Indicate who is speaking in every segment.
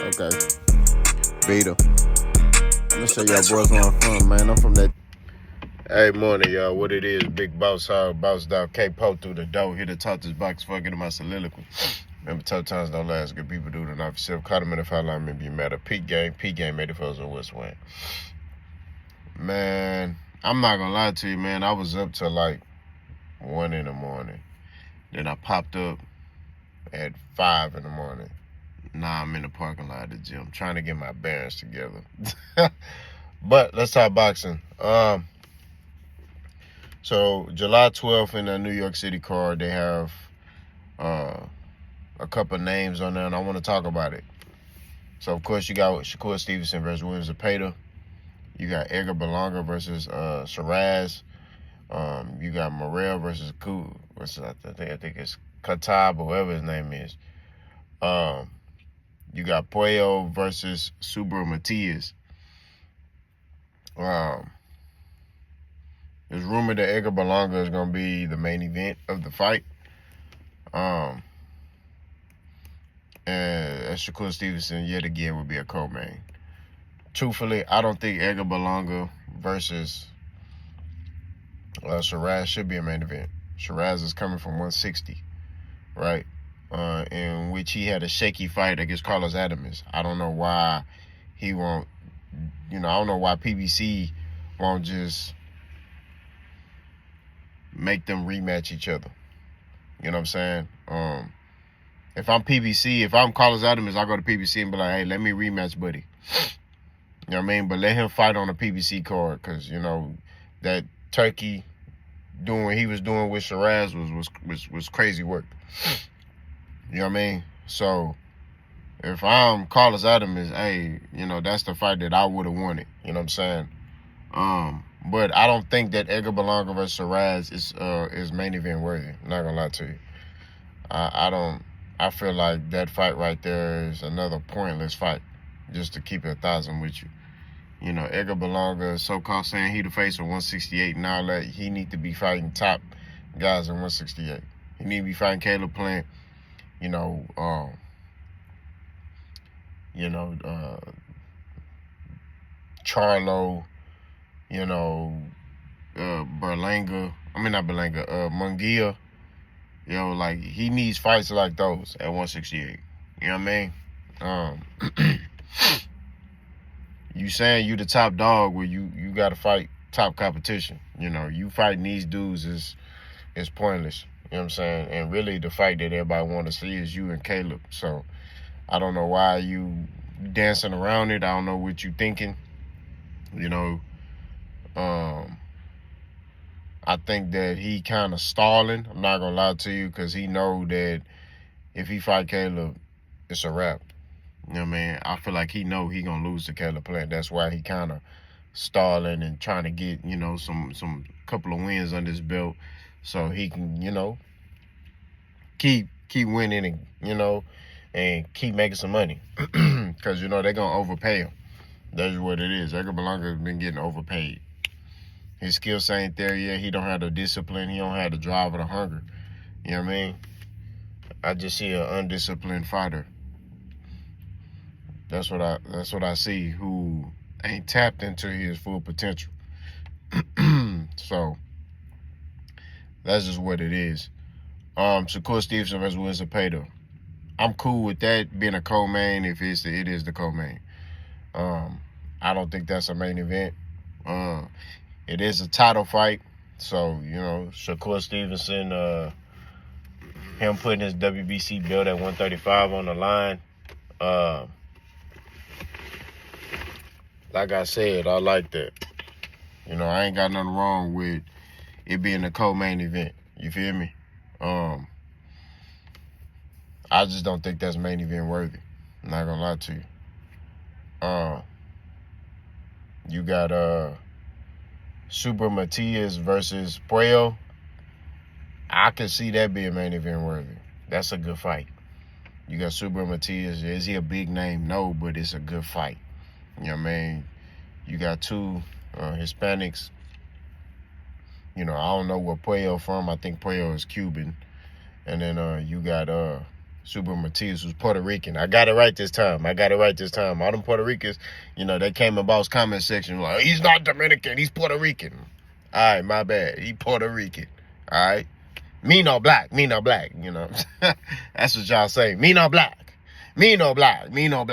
Speaker 1: Okay. Beta. I'm gonna show y'all boys where I'm from, man. I'm from that.
Speaker 2: Hey, morning, y'all. What it is, Big Boss Hog, Boss Dog, K-Po through the door. Here to talk this box before I get in my soliloquy. Remember, tough times don't last. Good people do it enough yourself. Caught him in the foul line, maybe you matter. Peak game, made it for us on West Wing. Man, I'm not gonna lie to you, man. I was up till like 1 in the morning. Then I popped up at 5 in the morning. Now I'm in the parking lot of the gym, trying to get my bearings together. But let's talk boxing. So July 12th in the New York City card, they have a couple names on there, and I want to talk about it. So of course you got Shakur Stevenson versus Williams Zepeda. You got Edgar Berlanga versus Shiraz. You got Morrell versus I think it's Katab, or whatever his name is. You got Puello versus Subra Matias. It's rumored that Edgar Berlanga is going to be the main event of the fight. And Shakur Stevenson, yet again, would be a co-main. Truthfully, I don't think Edgar Berlanga versus Shiraz should be a main event. Shiraz is coming from 160, right? In which he had a shaky fight against Carlos Adams. I don't know why he won't, I don't know why PBC won't just make them rematch each other. You know what I'm saying? If I'm PBC, if I'm Carlos Adams, I go to PBC and be like, hey, let me rematch, buddy. You know what I mean? But let him fight on a PBC card, because, that Turkey doing what he was doing with Shiraz was crazy work. You know what I mean? So if I'm Carlos Adams, hey, that's the fight that I would have wanted. You know what I'm saying? But I don't think that Edgar Berlanga versus Shiraz is main event worthy. I'm not gonna lie to you. I feel like that fight right there is another pointless fight, just to keep it 1,000 with you. Edgar Berlanga is so-called saying he the face of 168, and all that. He need to be fighting top guys in 168. He need to be fighting Caleb Plant, Charlo, Berlanga. I mean, not Berlanga, Munguia. Like, he needs fights like those at 168. You know what I mean? You saying you the top dog, where you got to fight top competition. You fighting these dudes is pointless. You know what I'm saying? And really, the fight that everybody want to see is you and Caleb. So I don't know why you dancing around it. I don't know what you thinking. I think that he kind of stalling. I'm not gonna lie to you, because he know that if he fight Caleb, it's a wrap. You know what I mean? I feel like he know he gonna lose to Caleb Plant. That's why he kind of stalling and trying to get some couple of wins under his belt, so he can keep winning and keep making some money, because they're gonna overpay him. That's what it is. Edgar Berlanga has been getting overpaid. His skills ain't there yet. He don't have the discipline. He don't have the drive or the hunger. You know what I mean? I just see an undisciplined fighter. That's what I see, who ain't tapped into his full potential. So that's just what it is. Shakur Stevenson versus Williams Zepeda. I'm cool with that being a co-main if it is the co-main. I don't think that's a main event. It is a title fight, so Shakur Stevenson, him putting his WBC belt at 135 on the line. Like I said, I like that. I ain't got nothing wrong with it being a co-main event. You feel me? I just don't think that's main event worthy. I'm not gonna lie to you. You got Subra Matias versus Puello. I can see that being main event worthy. That's a good fight. You got Subra Matias. Is he a big name? No, but it's a good fight. You know what I mean? You got two Hispanics. I don't know where Puello from. I think Puello is Cuban. And then you got Super Matias, who's Puerto Rican. I got it right this time. All them Puerto Ricans, they came about comment section like, he's not Dominican, he's Puerto Rican. All right, my bad. He Puerto Rican. All right. Me no black. That's what y'all say. Me no black. I'm not black. Me no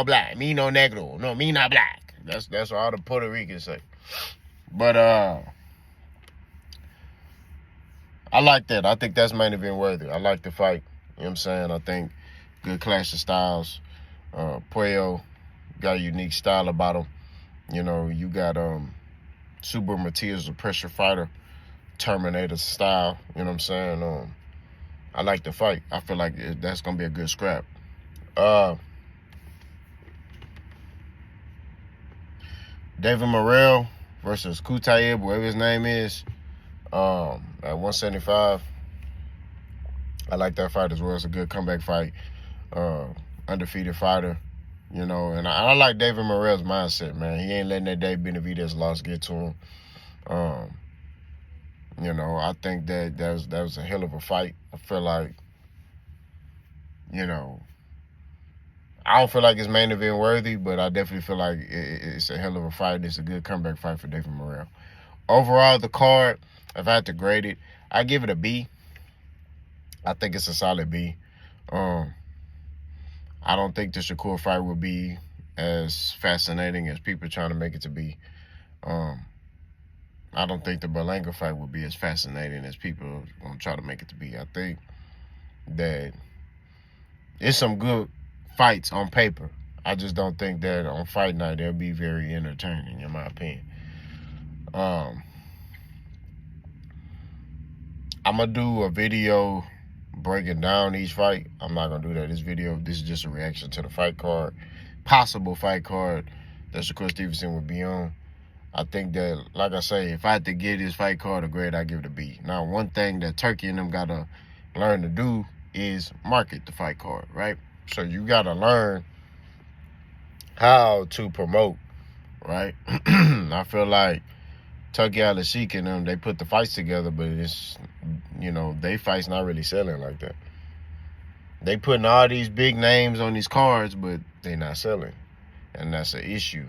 Speaker 2: black. Me no negro. No, me not black. That's what all the Puerto Ricans say. But I like that. I think that's main event worthy. I like the fight. You know what I'm saying? I think good clash of styles. Puello got a unique style about him. You got Super Matias, a pressure fighter, Terminator style. You know what I'm saying? I like the fight. I feel like that's gonna be a good scrap. David Morrell versus Kutaib, whatever his name is, at 175. I like that fight as well. It's a good comeback fight. Undefeated fighter, and I like David Morrell's mindset, man. He ain't letting that Dave Benavidez loss get to him. I think that was a hell of a fight. I feel like, I don't feel like it's main event worthy, but I definitely feel like it's a hell of a fight. It's a good comeback fight for David Morrell. Overall, the card, if I had to grade it, I give it a B. I think it's a solid B. I don't think the Shakur fight will be as fascinating as people are trying to make it to be. I don't think the Berlanga fight will be as fascinating as people want to try to make it to be. I think that it's some good fights on paper. I just don't think that on fight night they'll be very entertaining, in my opinion. I'm gonna do a video breaking down each fight. I'm not gonna do that. This is just a reaction to the fight card, possible fight card that Shakur Stevenson would be on. I think that, like I say, if I had to give this fight card a grade, I'd give it a B. Now, one thing that Turkey and them gotta learn to do is market the fight card, right? So you gotta learn how to promote, right? I feel like Turkey Al-Sheikh and them, they put the fights together, but it's, they fights not really selling like that. They putting all these big names on these cards, but they not selling. And that's an issue.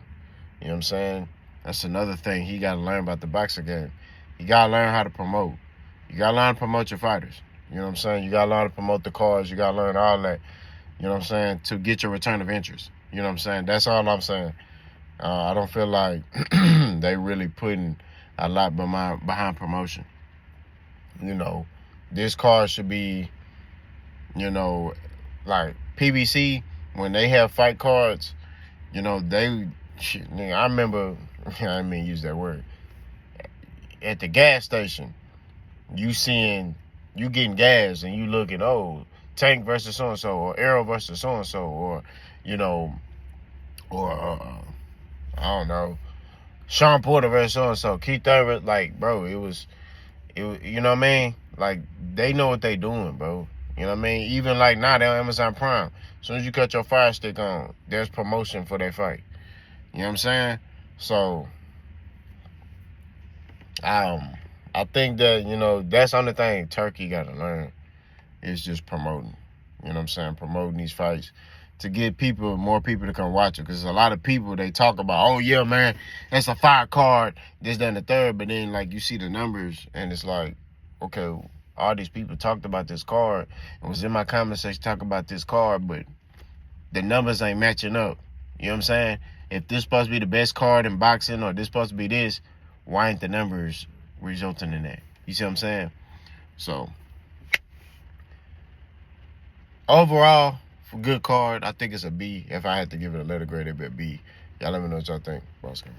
Speaker 2: You know what I'm saying? That's another thing he got to learn about the boxing game. You got to learn how to promote. You got to learn to promote your fighters. You know what I'm saying? You got to learn to promote the cards. You got to learn all that, you know what I'm saying, to get your return of interest. You know what I'm saying? That's all I'm saying. I don't feel like they really putting a lot behind promotion. This card should be, like PBC, when they have fight cards, I remember, I didn't mean use that word, at the gas station, you getting gas and you looking, Tank versus so-and-so, or Arrow versus so-and-so, or, I don't know, Sean Porter versus so-and-so, Keith Thurman, like, bro, it was, you know what I mean? Like, they know what they doing, bro. You know what I mean? Even like now, they're on Amazon Prime. As soon as you cut your Fire Stick on, there's promotion for that fight. You know what I'm saying? So, I think that, that's the only thing Turkey got to learn is just promoting. You know what I'm saying? Promoting these fights to get more people to come watch it. Because a lot of people, they talk about, oh, yeah, man, that's a fire card, this, that, and the third. But then, like, you see the numbers, and it's like, okay, all these people talked about this card and was in my comment section talking about this card, but the numbers ain't matching up. You know what I'm saying? If this supposed to be the best card in boxing, or this supposed to be this, why ain't the numbers resulting in that? You see what I'm saying? So, overall, for good card, I think it's a B. If I had to give it a letter grade, it'd be a B. Y'all let me know what y'all think. Boss Game.